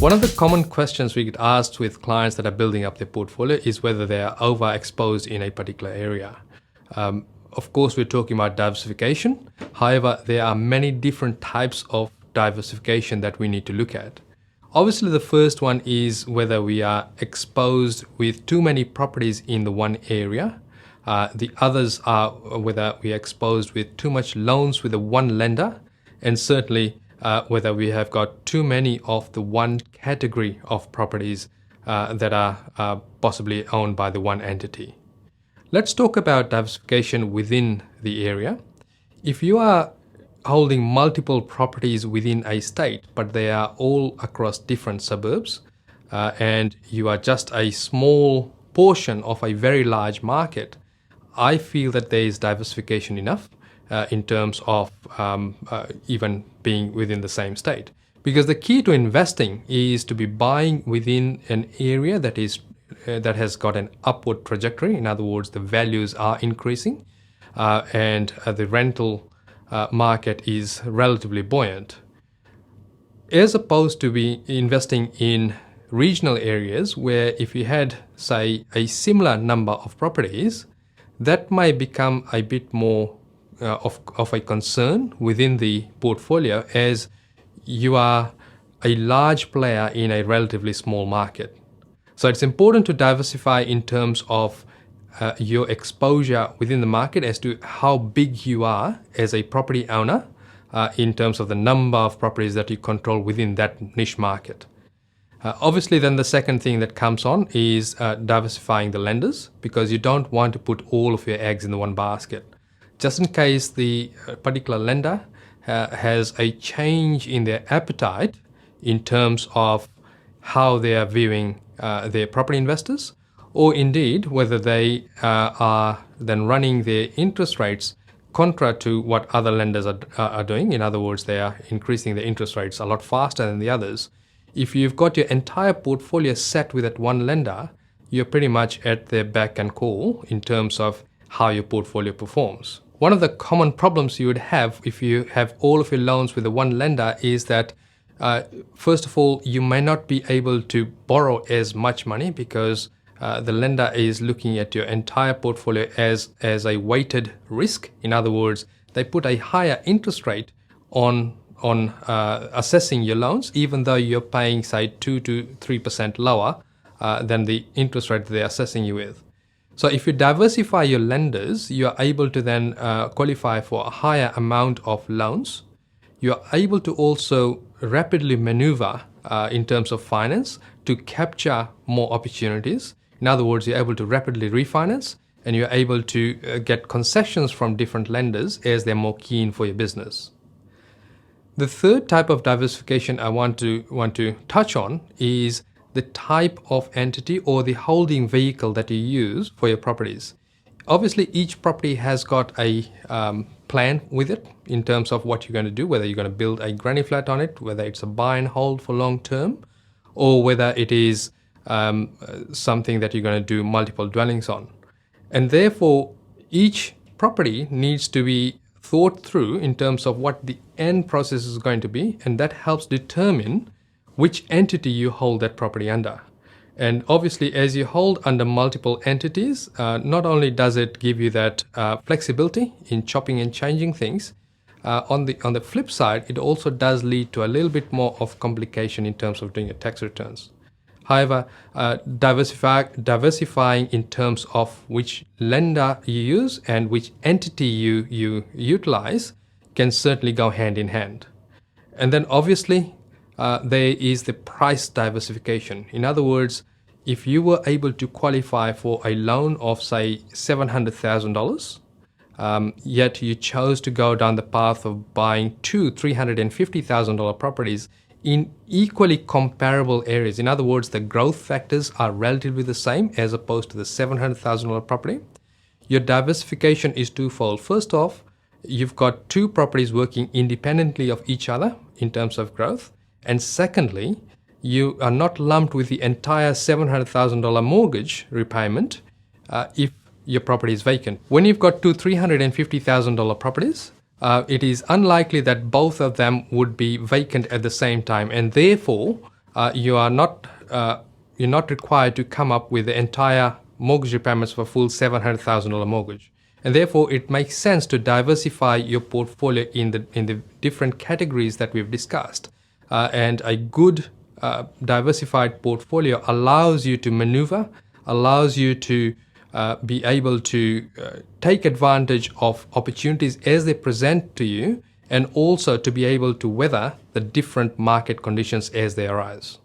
One of the common questions we get asked with clients that are building up their portfolio is whether they are overexposed in a particular area. Of course, we're talking about diversification. However, there are many different types of diversification that we need to look at. Obviously, the first one is whether we are exposed with too many properties in the one area. The others are whether we are exposed with too much loans with the one lender, and certainly whether we have got too many of the one category of properties that are possibly owned by the one entity. Let's talk about diversification within the area. If you are holding multiple properties within a state, but they are all across different suburbs, and you are just a small portion of a very large market, I feel that there is diversification enough in terms of even being within the same state. Because the key to investing is to be buying within an area that has got an upward trajectory. In other words, the values are increasing and the rental market is relatively buoyant. As opposed to be investing in regional areas where if you had, say, a similar number of properties, that might become a bit more of a concern within the portfolio as you are a large player in a relatively small market. So it's important to diversify in terms of your exposure within the market as to how big you are as a property owner in terms of the number of properties that you control within that niche market. Obviously, then the second thing that comes on is diversifying the lenders, because you don't want to put all of your eggs in the one basket. Just in case the particular lender has a change in their appetite in terms of how they are viewing their property investors, or indeed whether they are then running their interest rates contra to what other lenders are doing. In other words, they are increasing their interest rates a lot faster than the others. If you've got your entire portfolio set with that one lender, you're pretty much at their beck and call in terms of how your portfolio performs. One of the common problems you would have if you have all of your loans with the one lender is that first of all, you may not be able to borrow as much money because the lender is looking at your entire portfolio as a weighted risk. In other words, they put a higher interest rate on assessing your loans, even though you're paying, say, 2 to 3% lower than the interest rate they're assessing you with. So if you diversify your lenders, you're able to then qualify for a higher amount of loans. You're able to also rapidly maneuver in terms of finance to capture more opportunities. In other words, you're able to rapidly refinance and you're able to get concessions from different lenders as they're more keen for your business. The third type of diversification I want to touch on is the type of entity or the holding vehicle that you use for your properties. Obviously, each property has got a plan with it in terms of what you're going to do, whether you're going to build a granny flat on it, whether it's a buy and hold for long term, or whether it is something that you're going to do multiple dwellings on. And therefore, each property needs to be thought through in terms of what the end process is going to be, and that helps determine which entity you hold that property under. And obviously, as you hold under multiple entities, not only does it give you that flexibility in chopping and changing things, on the flip side, it also does lead to a little bit more of complication in terms of doing your tax returns. However, diversifying in terms of which lender you use and which entity you utilize can certainly go hand in hand. And then obviously, there is the price diversification. In other words, if you were able to qualify for a loan of, say, $700,000, yet you chose to go down the path of buying two $350,000 properties in equally comparable areas. In other words, the growth factors are relatively the same as opposed to the $700,000 property. Your diversification is twofold. First off, you've got two properties working independently of each other in terms of growth. And secondly, you are not lumped with the entire $700,000 mortgage repayment if your property is vacant. When you've got two $350,000 properties, it is unlikely that both of them would be vacant at the same time, and therefore you're not required to come up with the entire mortgage repayments for a full $700,000 mortgage. And therefore, it makes sense to diversify your portfolio in the different categories that we've discussed. And a good diversified portfolio allows you to maneuver, allows you to be able to take advantage of opportunities as they present to you, and also to be able to weather the different market conditions as they arise.